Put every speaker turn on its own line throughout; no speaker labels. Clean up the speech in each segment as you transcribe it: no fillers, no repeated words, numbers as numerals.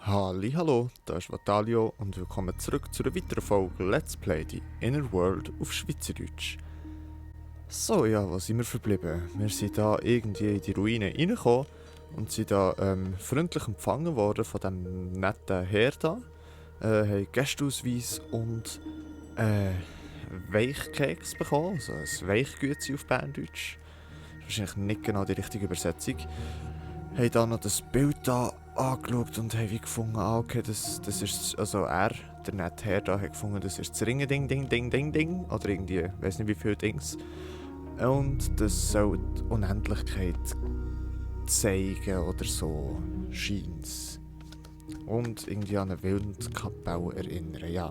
Hallo, da ist Vatalio und willkommen zurück zu einer weiteren Folge Let's Play die Inner World auf Schweizerdeutsch. So, ja, wo sind wir verblieben? Wir sind da irgendwie in die Ruine reingekommen und sind da freundlich empfangen worden von dem netten Herr da. Haben Gästeausweis und Weichkeks bekommen, also ein Weichgützi auf Berndeutsch. Das ist wahrscheinlich nicht genau die richtige Übersetzung. Haben dann noch das Bild da angeschaut und haben wie gefunden, okay, das ist, also er, der nette Herr da, hat gefunden, das ist das Ringen-Ding, Ding, Ding, Ding, Ding, oder irgendwie, ich weiß nicht wie viele Dings. Und das soll die Unendlichkeit zeigen oder so, scheint's. Und irgendwie an eine Wildkapelle erinnern, ja.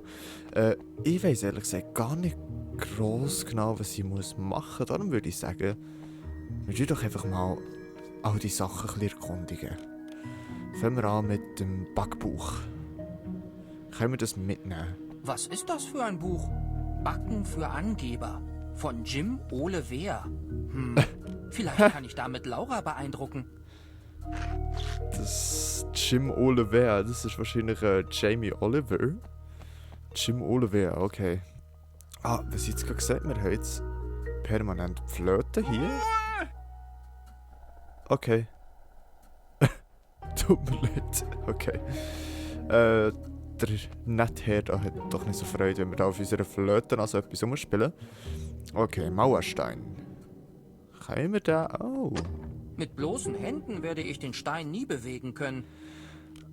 Ich weiss ehrlich gesagt gar nicht gross genau, was ich machen muss, darum würde ich sagen, wir tun doch einfach mal all die Sachen ein bisschen erkundigen. Fangen wir an mit dem Backbuch. Können wir das mitnehmen?
Was ist das für ein Buch? Backen für Angeber. Von Jim Ole Wehr. Vielleicht kann ich damit Laura beeindrucken.
Das Jim Ole Wehr, das ist wahrscheinlich Jamie Oliver. Jim Ole Wehr, okay. Ah, was ich jetzt gerade gesagt habe, wir haben jetzt permanent Flöte hier. Okay. Tut mir leid. Okay. Der nette Herr da hat doch nicht so Freude, wenn wir da auf unserer Flöte also etwas umspielen. Okay, Mauerstein. Können wir da... Oh.
Mit bloßen Händen werde ich den Stein nie bewegen können.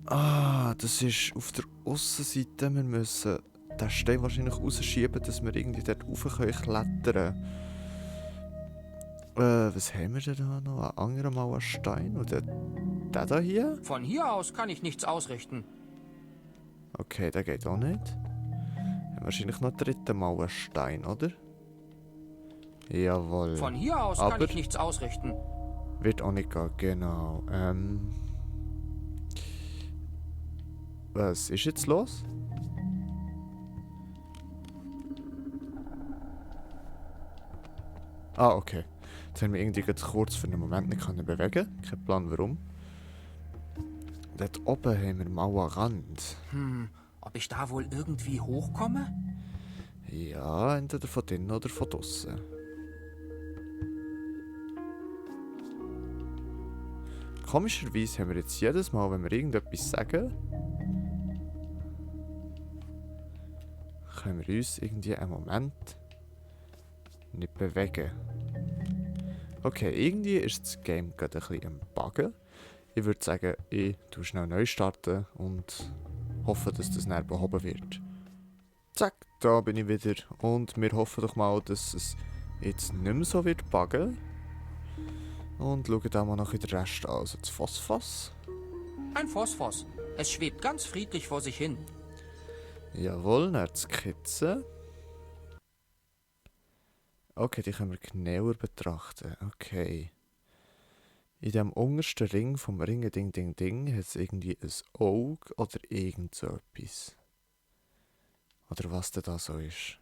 Ah, das ist auf der Aussenseite. Wir müssen den Stein wahrscheinlich rausschieben, dass wir irgendwie dort rauf klettern können. Was haben wir denn da noch? Ein anderer Mauerstein? Oder der da hier?
Von hier aus kann ich nichts ausrichten.
Okay, der geht auch nicht. Haben wir wahrscheinlich noch einen dritten Mauerstein, oder? Jawohl.
Von hier aus kann ich nichts ausrichten.
Wird auch nicht gehen, genau. Was ist jetzt los? Ah, okay. Jetzt haben wir irgendwie ganz kurz für einen Moment nicht bewegen können. Kein Plan warum. Dort oben haben wir Mauerrand.
Ob ich da wohl irgendwie hochkomme?
Ja, entweder von drinnen oder von draussen. Komischerweise haben wir jetzt jedes Mal, wenn wir irgendetwas sagen, können wir uns irgendwie einen Moment nicht bewegen. Okay, irgendwie ist das Game gerade ein bisschen am Buggen. Ich würde sagen, ich tue schnell neu starten und hoffe, dass das dann behoben wird. Zack, da bin ich wieder. Und wir hoffen doch mal, dass es jetzt nicht mehr so wird buggen. Und schauen da mal noch den Rest an. Also das Phosphos.
Ein Phosphos. Es schwebt ganz friedlich vor sich hin.
Jawohl, dann die Skizze. Okay, die können wir genauer betrachten. Okay. In dem untersten Ring vom Ringen Ding Ding Ding hat es irgendwie ein Auge oder irgend so etwas. Oder was denn da so ist.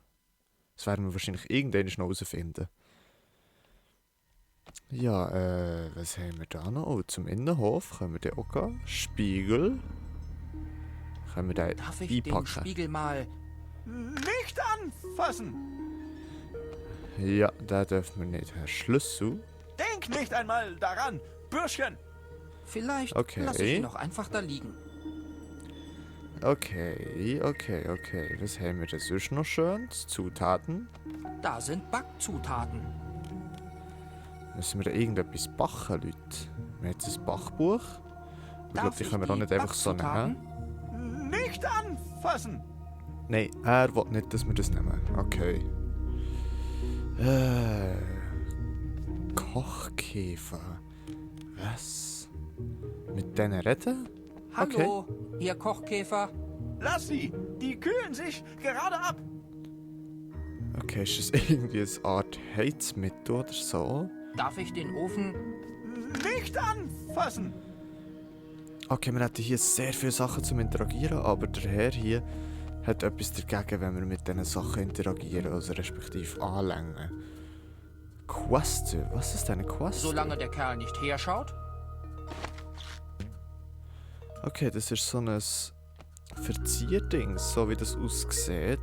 Das werden wir wahrscheinlich irgendwann noch herausfinden. Ja, was haben wir da noch? Oh, zum Innenhof können wir den auch gehen. Spiegel. Können wir den
Darf ich
einpacken?
den Spiegel mal...
Nicht anfassen!
Ja, da dürfen wir nicht. Herr Schlüssel.
Denk nicht einmal daran, Bürschchen!
Vielleicht
Okay.
lasse ich ihn noch einfach da liegen.
Okay. Was haben wir denn sonst noch Schönes? Zutaten.
Da sind Backzutaten.
Müssen wir da irgendetwas backen, Leute? Wir haben jetzt ein Bachbuch. Ich glaube, die können wir auch nicht einfach so nehmen.
Nicht anfassen!
Nein, er will nicht, dass wir das nehmen. Okay. Kochkäfer. Was? Mit denen reden?
Hallo, ihr Kochkäfer.
Lass sie! Die kühlen sich gerade ab!
Okay, ist das irgendwie eine Art Heizmittel oder so?
Darf ich den Ofen...
Nicht anfassen!
Okay, wir hätten hier sehr viele Sachen zum Interagieren, aber der Herr hier hat etwas dagegen, wenn wir mit diesen Sachen interagieren, also respektive anlängen. Quest? Was ist denn eine Quest?
Solange der Kerl nicht herschaut?
Okay, das ist so ein Verzierding, so wie das aussieht.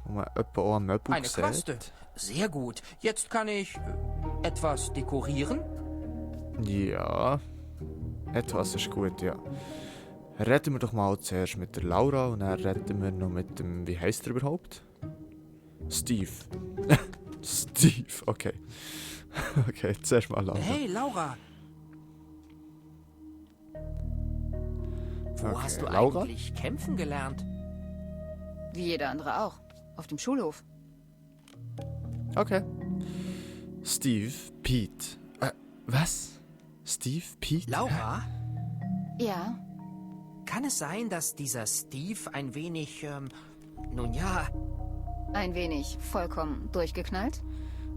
Wo man etwa auch am Möbel
Eine
sieht.
Quaste. Sehr gut. Jetzt kann ich etwas dekorieren.
Ja, etwas ist gut, ja. Reden wir doch mal zuerst mit der Laura und dann reden wir noch mit dem, wie heißt er überhaupt? Steve. Steve, okay. Okay, zuerst mal Laura.
Hey, Laura. Wo
Okay,
hast du
Laura?
eigentlich kämpfen gelernt?
Wie jeder andere auch. Auf dem Schulhof.
Okay. Steve, Pete. Was? Steve, Pete?
Laura,
Ja,
kann es sein, dass dieser Steve ein wenig, nun ja,
ein wenig vollkommen durchgeknallt.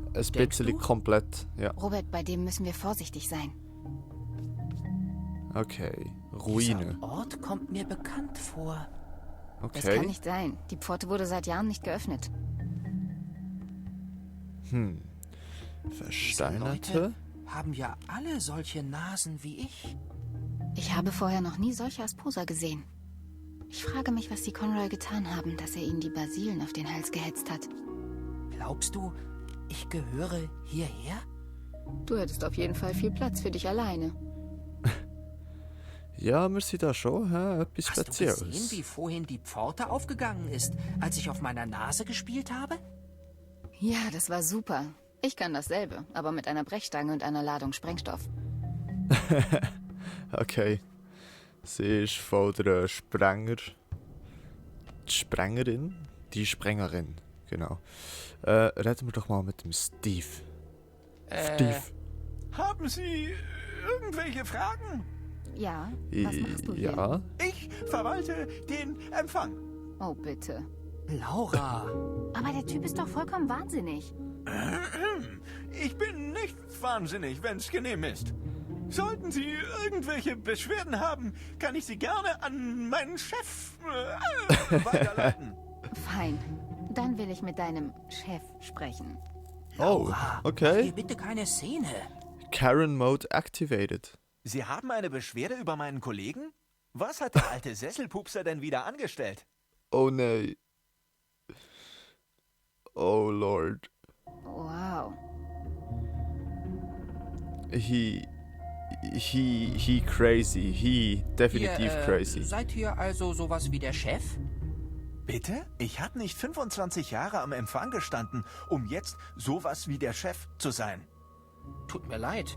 Ein
Denkst
bisschen
du?
komplett, ja.
Robert, bei dem müssen wir vorsichtig sein.
Okay.
dieser
Ruine.
Ort kommt mir bekannt vor.
Das kann
Okay.
nicht sein. Die Pforte wurde seit Jahren nicht geöffnet.
Diese
Versteinerte?
Leute haben ja alle solche Nasen wie ich.
Ich habe vorher noch nie solche Asposa gesehen. Ich frage mich, was die Conroy getan haben, dass er ihnen die Basilen auf den Hals gehetzt hat.
Glaubst du, ich gehöre hierher?
Du hättest auf jeden Fall viel Platz für dich alleine.
Ja, wir sind da schon, hä? Etwas
Hast du
Spezielles.
gesehen, wie vorhin die Pforte aufgegangen ist, als ich auf meiner Nase gespielt habe?
Ja, das war super. Ich kann dasselbe, aber mit einer Brechstange und einer Ladung Sprengstoff.
Okay. Sie ist voll der Sprenger. Die Sprengerin? Die Sprengerin, genau. Reden wir doch mal mit dem Steve. Steve.
Haben Sie irgendwelche Fragen?
Ja, was machst du hier?
Ja.
Ich verwalte den Empfang.
Oh, bitte.
Laura,
Aber der Typ ist doch vollkommen wahnsinnig.
Ich bin nicht wahnsinnig, wenn's genehm ist. Sollten Sie irgendwelche Beschwerden haben, kann ich Sie gerne an meinen Chef weiterleiten.
Fein. Dann will ich mit deinem Chef sprechen.
Oh,
mach
okay.
hier bitte keine Szene.
Karen Mode activated.
Sie haben eine Beschwerde über meinen Kollegen? Was hat der alte Sesselpupser denn wieder angestellt?
Oh nein. Oh Lord.
Wow.
He crazy. He definitiv
Ihr,
crazy.
Seid ihr also sowas wie der Chef?
Bitte? Ich habe nicht 25 Jahre am Empfang gestanden, um jetzt sowas wie der Chef zu sein.
Tut mir leid.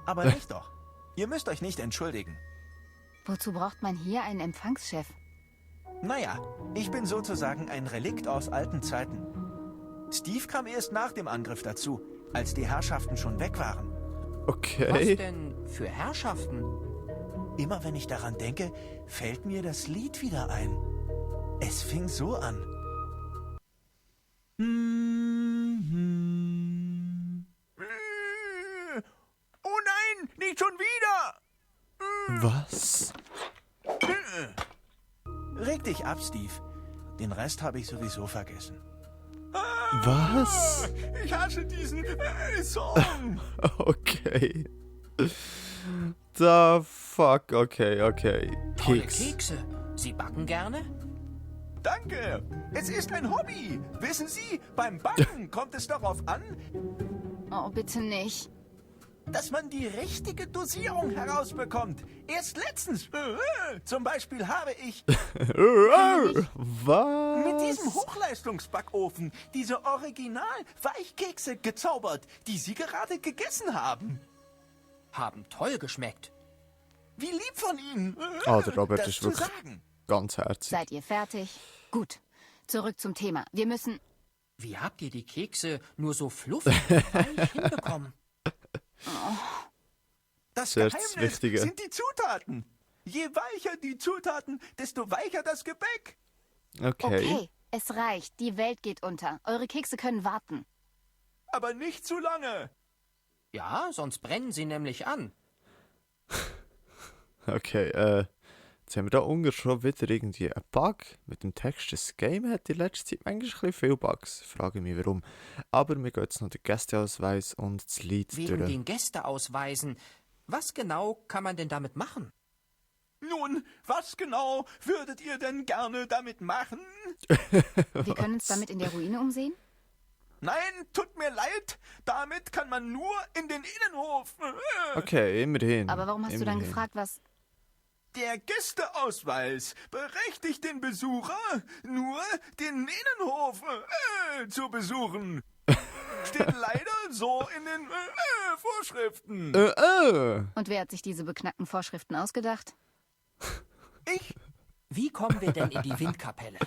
Aber nicht doch. Ihr müsst euch nicht entschuldigen.
Wozu braucht man hier einen Empfangschef?
Naja, ich bin sozusagen ein Relikt aus alten Zeiten. Steve kam erst nach dem Angriff dazu, als die Herrschaften schon weg waren.
Was
Okay.
denn für Herrschaften?
Immer wenn ich daran denke, fällt mir das Lied wieder ein. Es fing so an. Oh nein, nicht schon wieder!
Was?
Reg dich ab, Steve. Den Rest habe ich sowieso vergessen.
Was?
Ich hasse diesen Song.
Okay. The fuck, okay.
Tolle
Keks.
Kekse. Sie backen gerne?
Danke. Es ist ein Hobby. Wissen Sie, beim Backen kommt es darauf an,
Oh, bitte nicht.
dass man die richtige Dosierung herausbekommt. Erst letztens, zum Beispiel, habe ich
Was?
mit diesem Hochleistungsbackofen diese Original-Weichkekse gezaubert, die Sie gerade gegessen haben.
Haben toll geschmeckt.
Wie lieb von Ihnen,
Der Robert
das
ist
zu
wirklich
sagen.
ganz herzig.
Seid ihr fertig? Gut. Zurück zum Thema. Wir müssen...
Wie habt ihr die Kekse nur so fluffig und weich hinbekommen?
Das
Das ist
Geheimnis
das Wichtige.
sind die Zutaten. Je weicher die Zutaten, desto weicher das Gebäck.
Okay, es reicht. Die Welt geht unter. Eure Kekse können warten.
Aber nicht zu lange.
Ja, sonst brennen sie nämlich an.
Okay, jetzt haben wir da unten schon wieder irgendwie einen Bug mit dem Text. Das Game hat in letzter Zeit manchmal ein bisschen viele Bugs. Frage mich warum. Aber wir gehen jetzt noch den Gästeausweis und das Lied
Wegen
durch.
den Gästeausweisen. Was genau kann man denn damit machen?
Nun, was genau würdet ihr denn gerne damit machen?
Wir können uns damit in der Ruine umsehen?
Nein, tut mir leid. Damit kann man nur in den Innenhof.
Okay, immerhin.
Aber warum hast du dann
immerhin.
gefragt, was...
Der Gästeausweis berechtigt den Besucher, nur den Innenhof zu besuchen. Steht leider so in den Vorschriften.
Und wer hat sich diese beknackten Vorschriften ausgedacht?
Ich
Wie kommen wir denn in die Windkapelle?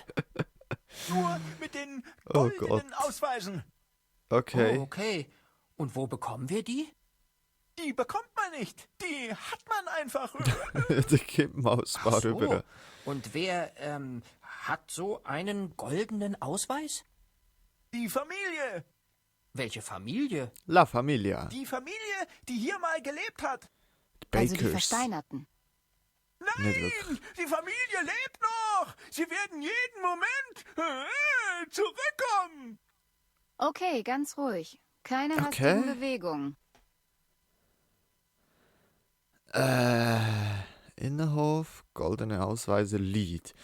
nur mit den
Oh
goldenen
Gott.
Ausweisen.
Okay.
Oh, okay. Und wo bekommen wir die?
Die bekommt man nicht. Die hat man einfach.
Der Kippenmaus war
Ach so.
rüber.
Und wer hat so einen goldenen Ausweis?
Die Familie.
Welche Familie?
La Familia.
Die Familie, die hier mal gelebt hat.
Also die
Bakers.
Versteinerten.
Nicht wirklich.
Nein, die Familie lebt noch. Sie werden jeden Moment zurückkommen.
Okay, ganz ruhig. Keine
Okay.
hastigen Bewegungen.
Innenhof, goldene Ausweise, Lied.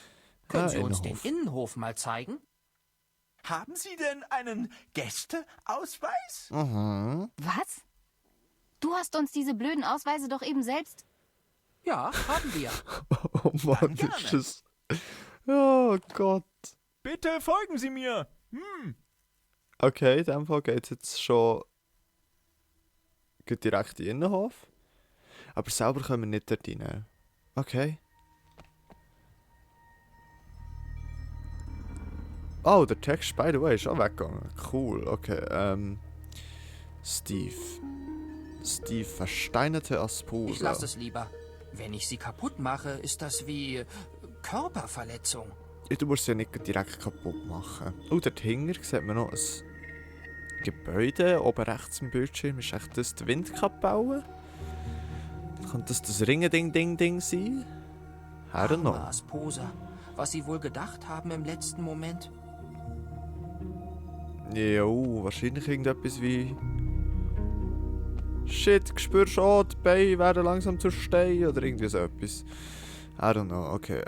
Können
Ja,
Sie uns den
Innenhof.
Innenhof mal zeigen?
Haben Sie denn einen Gästeausweis?
Mhm.
Was? Du hast uns diese blöden Ausweise doch eben selbst...
Ja, haben wir.
Oh Mann,
gerne.
ist das... Oh Gott.
Bitte folgen Sie mir.
Okay, in dem Fall geht es jetzt schon geht direkt in den Innenhof. Aber selber können wir nicht dort rein. Okay. Oh, der Text, by the way, ist auch weggegangen. Cool, okay. Steve. Steve, versteinerte Asposa.
Ich lasse es lieber. Wenn ich sie kaputt mache, ist das wie Körperverletzung.
Du musst sie ja nicht direkt kaputt machen. Oh, dort hinten sieht man noch ein Gebäude. Oben rechts im Bildschirm ist echt das die Windkapelle. Könnte das Ringe-Ding-Ding-Ding sein? I don't know.
Arme Asposa. Was sie wohl gedacht haben im letzten Moment?
Jo, wahrscheinlich irgendetwas wie... Shit, spür schon, die Beine werden langsam zu Stein oder irgendwie so etwas. I don't know, okay.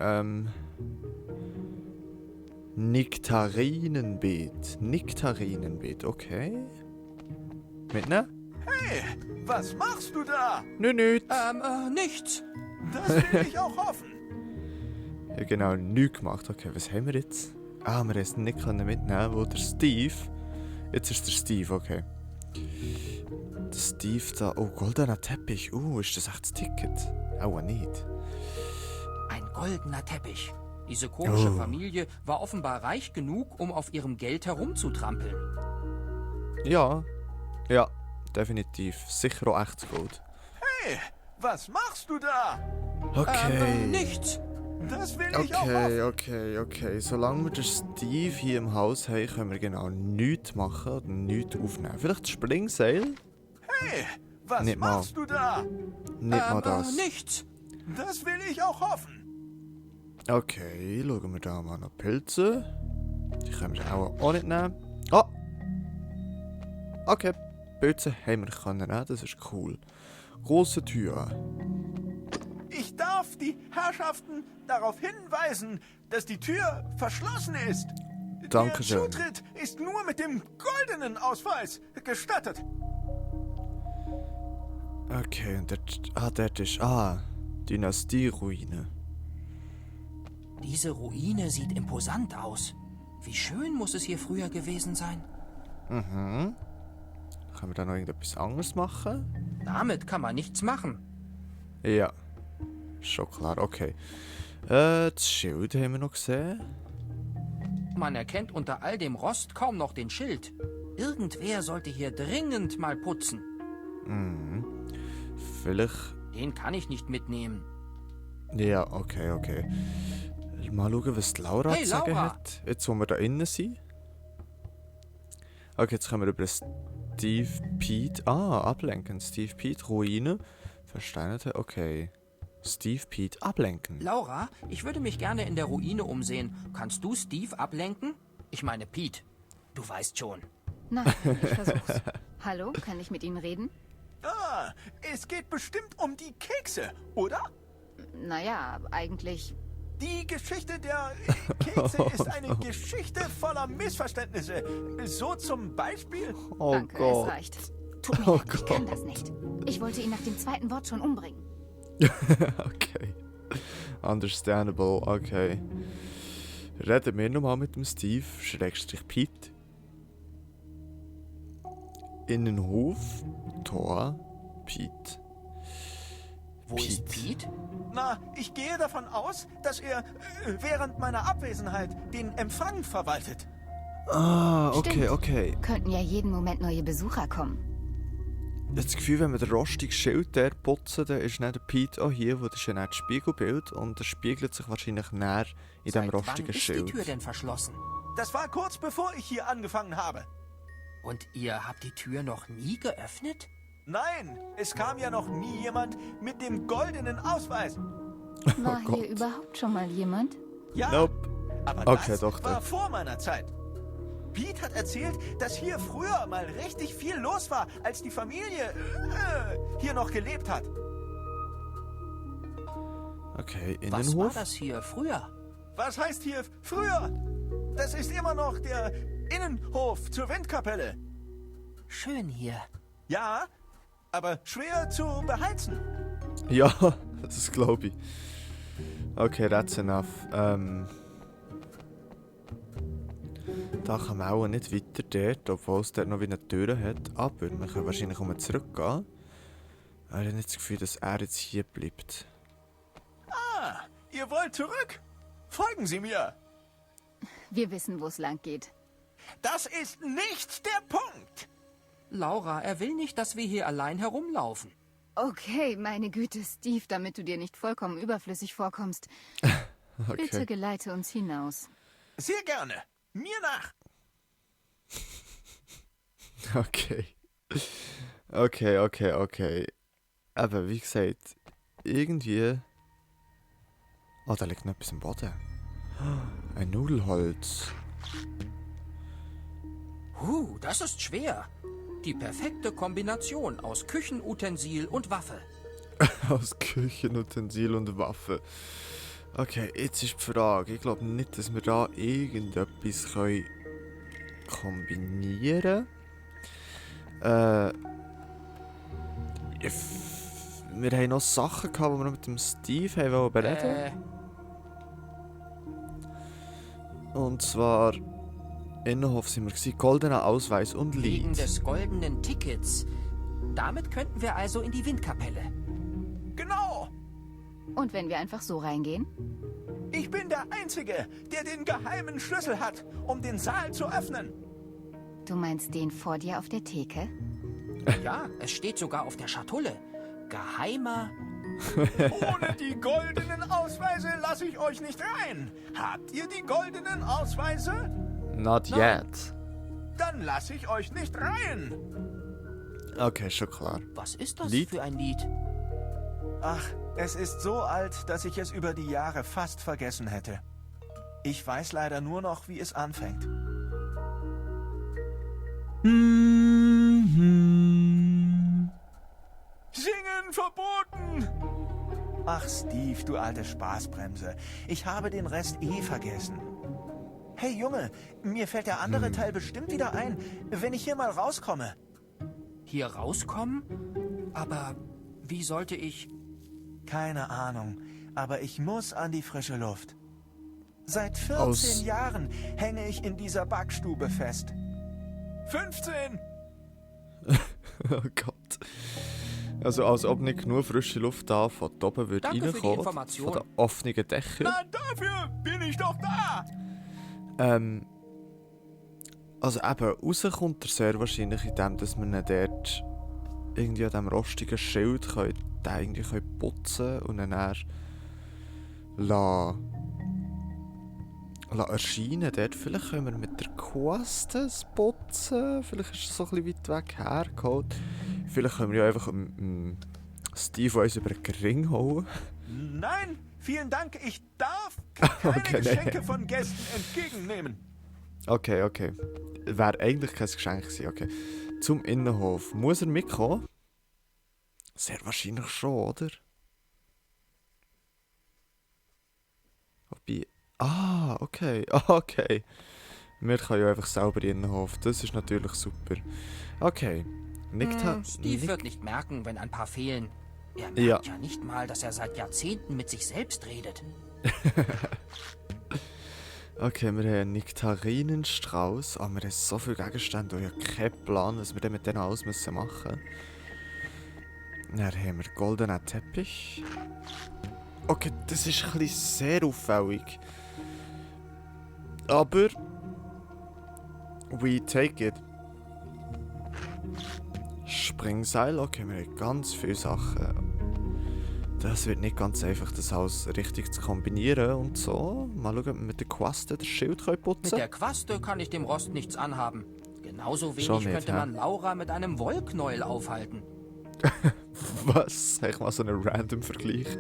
Nektarinenbeet. Nektarinenbeet, okay. Mitnehmen?
Hey, was machst du da?
Nichts.
Nichts.
Das will ich auch hoffen.
Ja, genau, nichts gemacht. Okay, was haben wir jetzt? Ah, wir haben es nicht mitnehmen, wo der Steve... Jetzt ist der Steve, okay. Der Steve da... Oh, goldener Teppich. Ist das echt das Ticket? Auch nicht.
Ein goldener Teppich. Diese komische
Oh.
Familie war offenbar reich genug, um auf ihrem Geld herumzutrampeln.
Ja. Ja, definitiv. Sicher auch echtes Gold.
Hey, was machst du da?
Okay.
Nichts.
Das will ich auch hoffen.
Okay. Solange wir den Steve hier im Haus haben, können wir genau nichts machen oder nichts aufnehmen. Vielleicht das Springseil?
Hey, was
Nicht mal.
machst du da?
Nicht mal das.
Nichts.
Das will ich auch hoffen.
Okay, schauen wir da mal noch Pilze. Die können wir auch nicht nehmen. Oh! Okay, Pilze haben wir können nehmen, das ist cool. Große Tür.
Ich darf die Herrschaften darauf hinweisen, dass die Tür verschlossen ist.
Dankeschön.
Der Zutritt ist nur mit dem goldenen Ausweis gestattet.
Okay, und dort ist... Dynastie-Ruine.
Diese Ruine sieht imposant aus. Wie schön muss es hier früher gewesen sein.
Können wir da noch irgendetwas anderes machen?
Damit kann man nichts machen.
Ja. Schon klar, okay. Das Schild haben wir noch gesehen.
Man erkennt unter all dem Rost kaum noch den Schild. Irgendwer sollte hier dringend mal putzen.
Vielleicht...
Den kann ich nicht mitnehmen.
Ja, okay. Mal schauen, was die Laura
Hey,
zu sagen
Laura!
hat. Jetzt, wo wir da innen sind. Okay, jetzt können wir über Steve Pete... ablenken. Steve Pete, Ruine. Versteinerte, okay. Steve Pete, ablenken.
Laura, ich würde mich gerne in der Ruine umsehen. Kannst du Steve ablenken? Ich meine Pete. Du weißt schon.
Na, ich versuch's. Hallo, kann ich mit Ihnen reden?
Es geht bestimmt um die Kekse, oder?
naja, eigentlich...
Die Geschichte der Kekse ist eine Geschichte voller Missverständnisse. So zum Beispiel...
Oh
Danke,
Gott.
es reicht. Tut mir
Oh
leid, ich kann
Gott.
das nicht. Ich wollte ihn nach dem zweiten Wort schon umbringen.
Okay. Understandable, okay. Reden wir nochmal mit dem Steve, Schrägstrich Pete. Innenhof, Tor, Pete.
Wo ist Pete?
Na, ich gehe davon aus, dass er während meiner Abwesenheit den Empfang verwaltet.
Ah, okay,
Stimmt.
okay.
Könnten ja jeden Moment neue Besucher kommen.
Ich habe das Gefühl, wenn wir den rostigen Schild der putzen, dann ist nicht der Pete auch hier, wo das ist ja nicht das Spiegelbild und das spiegelt sich wahrscheinlich näher in diesem
Seit wann
rostigen
ist die
Schild.
Tür denn verschlossen?
Das war kurz bevor ich hier angefangen habe.
Und ihr habt die Tür noch nie geöffnet?
Nein, es kam ja noch nie jemand mit dem goldenen Ausweis.
War
Gott.
hier überhaupt schon mal jemand?
Ja,
Nope.
aber
Okay,
das
doch,
war
doch.
vor meiner Zeit. Pete hat erzählt, dass hier früher mal richtig viel los war, als die Familie hier noch gelebt hat.
Okay,
Was war
Innenhof.
das hier früher?
Was heißt hier früher? Das ist immer noch der Innenhof zur Windkapelle.
Schön hier.
Ja, aber schwer zu beheizen.
Ja, das glaube ich. Okay, that's enough. Da kann man auch nicht weiter dort, obwohl es dort noch wie eine Tür hat. Aber wir können wahrscheinlich zurückgehen. Aber ich habe nicht das Gefühl, dass er jetzt hier bleibt.
Ah, ihr wollt zurück? Folgen Sie mir.
Wir wissen, wo es lang geht.
Das ist nicht der Punkt.
Laura, er will nicht, dass wir hier allein herumlaufen.
Okay, meine Güte, Steve, damit du dir nicht vollkommen überflüssig vorkommst. Bitte
Okay.
geleite uns hinaus.
Sehr gerne. Mir nach.
Okay. Okay. Aber wie gesagt, irgendwie... Oh, da liegt noch etwas im Boden. Ein Nudelholz.
Das ist schwer. Die perfekte Kombination aus Küchenutensil und Waffe.
Aus Küchenutensil und Waffe. Okay, jetzt ist die Frage. Ich glaube nicht, dass wir da irgendetwas können kombinieren wir haben noch Sachen gehabt, die wir noch mit dem Steve haben bereden. Und zwar Innenhof sind wir gewesen, goldener Ausweis und
Wegen
Lied.
des goldenen Tickets. Damit könnten wir also in die Windkapelle.
Genau.
Und wenn wir einfach so reingehen?
Ich bin der Einzige, der den geheimen Schlüssel hat, um den Saal zu öffnen.
Du meinst den vor dir auf der Theke?
Ja, es steht sogar auf der Schatulle. Geheimer.
Ohne die goldenen Ausweise lasse ich euch nicht rein. Habt ihr die goldenen Ausweise?
Not yet.
Dann lasse ich euch nicht rein.
Okay, schon klar.
Was ist das
Lied?
für ein Lied?
Ach, es ist so alt, dass ich es über die Jahre fast vergessen hätte. Ich weiß leider nur noch, wie es anfängt. Singen verboten! Ach, Steve, du alte Spaßbremse. Ich habe den Rest eh vergessen. Hey, Junge, mir fällt der andere Teil bestimmt wieder ein, wenn ich hier mal rauskomme.
Hier rauskommen? Aber wie sollte ich...
Keine Ahnung, aber ich muss an die frische Luft. Seit 14
Aus-
Jahren hänge ich in dieser Backstube fest. 15!
Oh Gott. Also als ob nicht genug frische Luft da von oben würde
Danke für die
reinkommen.
Information.
Von den offenen Dächern.
Na, dafür bin ich doch da!
Also eben, rauskommt er sehr wahrscheinlich in dem, dass wir ihn dort irgendwie an diesem rostigen Schild können, den irgendwie können putzen und dann lassen erscheinen. Dort vielleicht können wir mit der Quest es putzen. Vielleicht ist es so ein bisschen weit weg hergeholt. Vielleicht können wir ja einfach Steve uns über den Ring holen.
Nein, vielen Dank, ich darf keine
Okay, nee.
Geschenke von Gästen entgegennehmen.
Okay. Wäre eigentlich kein Geschenk gewesen, okay. Zum Innenhof. Muss er mitkommen? Sehr wahrscheinlich schon, oder? Ah, okay. Okay. Wir können ja einfach selber in den Hof. Das ist natürlich super. Okay.
Steve wird nicht merken, wenn ein paar fehlen. Er merkt
Ja.
ja nicht mal, dass er seit Jahrzehnten mit sich selbst redet.
Okay, wir haben einen Nektarinenstrauß. Ah, wir haben so viele Gegenstände und ich habe keinen Plan, was wir denn mit denen alles müssen machen müssen. Dann haben wir goldenen Teppich. Okay, das ist ein bisschen sehr auffällig. Aber... we take it. Springseil, okay, wir haben ganz viele Sachen. Das wird nicht ganz einfach, das alles richtig zu kombinieren und so. Mal schauen, ob wir mit der Quaste das Schild putzen
Mit
können.
der Quaste kann ich dem Rost nichts anhaben. Genauso wenig
Schon nicht,
könnte
hä?
man Laura mit einem Wollknäuel aufhalten.
Was? Sag ich mal so einen random Vergleich.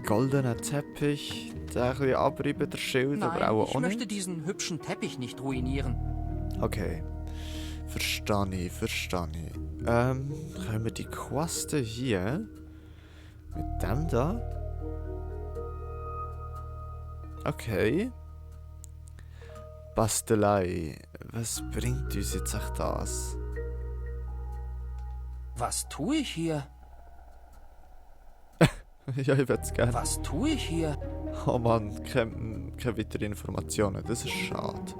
Goldener Teppich, der ein bisschen abreiben, der Schild, aber
Nein,
auch
ich
ohne.
möchte diesen hübschen Teppich nicht ruinieren.
Okay. Verstehe ich. Können wir die Quaste hier mit dem da? Okay. Bastelei. Was bringt uns jetzt echt das?
Was tue ich hier?
Ja, ich würde es gerne.
Was tue ich hier?
Oh Mann, keine weiteren Informationen. Das ist schade.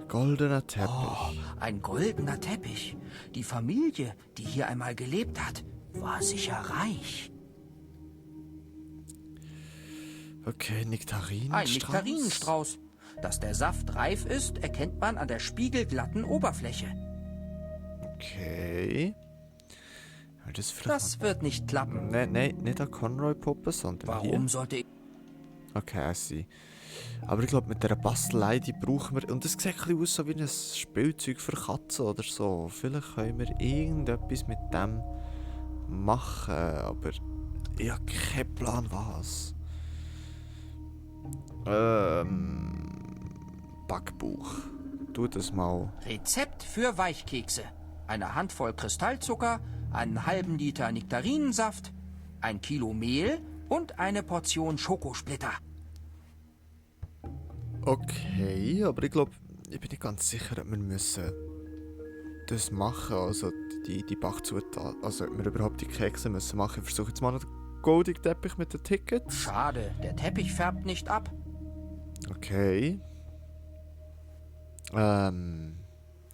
Goldener Teppich.
Oh, ein goldener Teppich. Die Familie, die hier einmal gelebt hat, war sicher reich.
Okay, Nektarinenstrauß.
Ein Nektarinenstrauß. Dass der Saft reif ist, erkennt man an der spiegelglatten Oberfläche.
Okay. Ja, das vielleicht
Das wird nicht klappen.
Nein, nicht eine Conroy-Puppe, sondern hier.
Warum sollte ich...
Okay, I see. Aber ich glaube, mit dieser Bastelei, die brauchen wir... Und das sieht ein bisschen aus so wie ein Spielzeug für Katzen oder so. Vielleicht können wir irgendetwas mit dem machen, aber ich habe keinen Plan, was. Backbuch. Tu das mal.
Rezept für Weichkekse. Eine Handvoll Kristallzucker, einen halben Liter Nektarinensaft, 1 Kilo Mehl und eine Portion Schokosplitter.
Okay, aber ich glaube, ich bin nicht ganz sicher, ob wir müssen das machen, also die Backzutaten, also ob wir überhaupt die Kekse müssen machen. Ich versuche jetzt mal noch den goldigen Teppich mit den Tickets.
Schade, der Teppich färbt nicht ab.
Okay.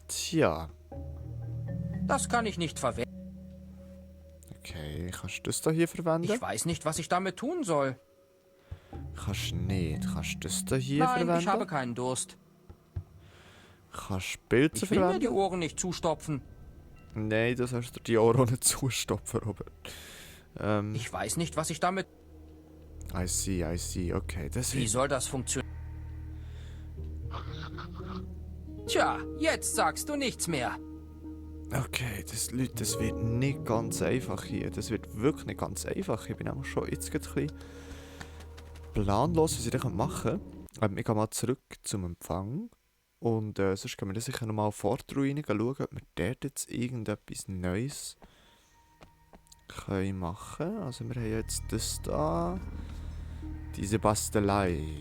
Tja.
Das kann ich nicht verwenden.
Okay, kannst du das da hier verwenden?
Ich weiß nicht, was ich damit tun soll.
Kannst nicht. Kannst du das da hier
Nein,
verwenden?
ich habe keinen Durst.
Kannst du Pilze
Ich will mir die
verwenden?
Ohren nicht zustopfen.
Nein, das hast du dir die Ohren nicht zustopfen, Robert.
Ich weiß nicht, was ich damit...
I see. Okay, das
Wie
wird...
soll das funktionieren? Tja, jetzt sagst du nichts mehr.
Okay, Leute, das wird nicht ganz einfach hier. Das wird wirklich nicht ganz einfach. Ich bin auch schon jetzt gerade ein bisschen planlos, was ich da machen kann. Ich gehe mal zurück zum Empfang. Und sonst können wir das sicher nochmal vor die Ruine schauen, ob wir dort jetzt irgendetwas Neues können machen. Also wir haben jetzt das da. Diese Bastelei.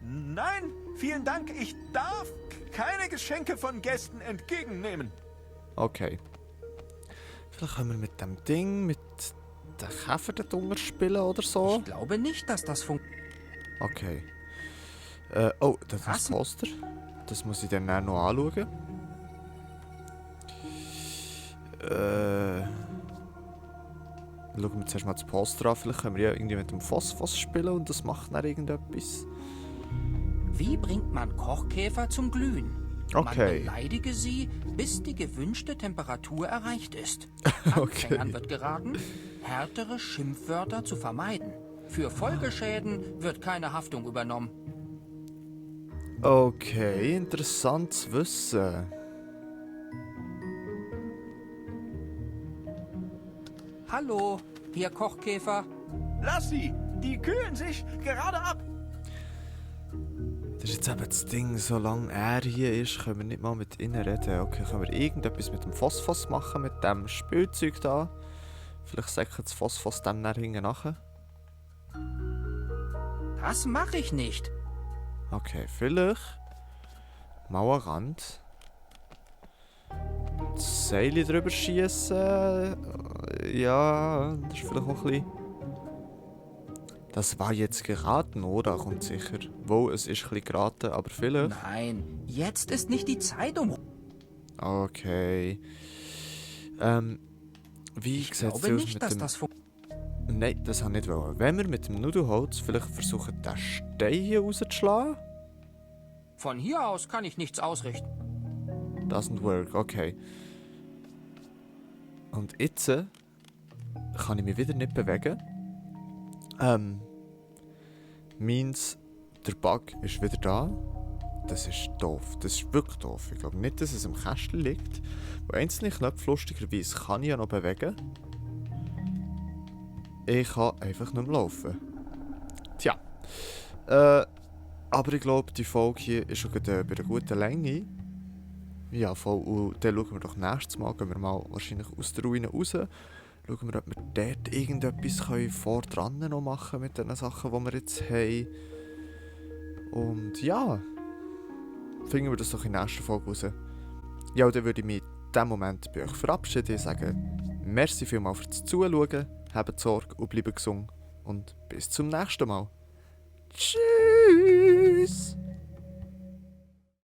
Nein, vielen Dank. Ich darf keine Geschenke von Gästen entgegennehmen.
Okay. Vielleicht können wir mit dem Ding, mit den Käfer dort drunter spielen oder so.
Ich glaube nicht, dass das funktioniert.
Okay. Oh, das ist das Poster. Das muss ich dann auch noch anschauen. Schauen wir zuerst mal das Poster an. Vielleicht können wir ja irgendwie mit dem Phosphos spielen und das macht dann irgendetwas.
Wie bringt man Kochkäfer zum Glühen?
Okay.
Man beleidige sie, bis die gewünschte Temperatur erreicht ist.
Okay.
Anfängern wird geraten, härtere Schimpfwörter zu vermeiden. Für Folgeschäden wird keine Haftung übernommen.
Okay, interessant zu wissen.
Hallo, hier Kochkäfer.
Lass sie. Die kühlen sich gerade ab.
Das ist jetzt eben das Ding, solange er hier ist, können wir nicht mal mit ihnen reden. Okay, können wir irgendetwas mit dem Phosphos machen, mit dem Spielzeug da? Vielleicht säcken das Phosphos dann hinten nachher.
Das mache ich nicht.
Okay, vielleicht mal an den Rand. Das Seil drüber schießen. Ja, das ist vielleicht auch ein bisschen... Das war jetzt geraten, oder? Kommt sicher. Wohl, es ist ein bisschen geraten, aber vielleicht...
Nein, jetzt ist nicht die Zeit, um...
Okay. Wie
Ich
sieht es
glaube
aus
nicht,
mit
dass
dem...
das
Nein, das habe ich nicht wollen. Wenn wir mit dem Nudelholz vielleicht versuchen, den Stein hier rauszuschlagen?
Von hier aus kann ich nichts ausrichten.
Doesn't work, okay. Und jetzt kann ich mich wieder nicht bewegen. Meins, der Bug ist wieder da. Das ist doof. Das ist wirklich doof. Ich glaube nicht, dass es im Kästchen liegt. Weil einzelne Knöpfe lustigerweise kann ich ja noch bewegen. Ich kann einfach nicht mehr laufen. Tja. Aber ich glaube, die Folge hier ist schon bei einer guten Länge. Ja, voll. Und dann schauen wir doch nächstes Mal, gehen wir mal wahrscheinlich aus der Ruine raus. Schauen wir, ob wir dort irgendetwas vor dran noch machen mit den Sachen, die wir jetzt haben. Und ja, finden wir das doch in der nächsten Folge raus. Ja, und dann würde ich mich in diesem Moment bei euch verabschieden und sagen, merci vielmals fürs Zuschauen, habt Sorge und bleibt gesund. Und bis zum nächsten Mal. Tschüss!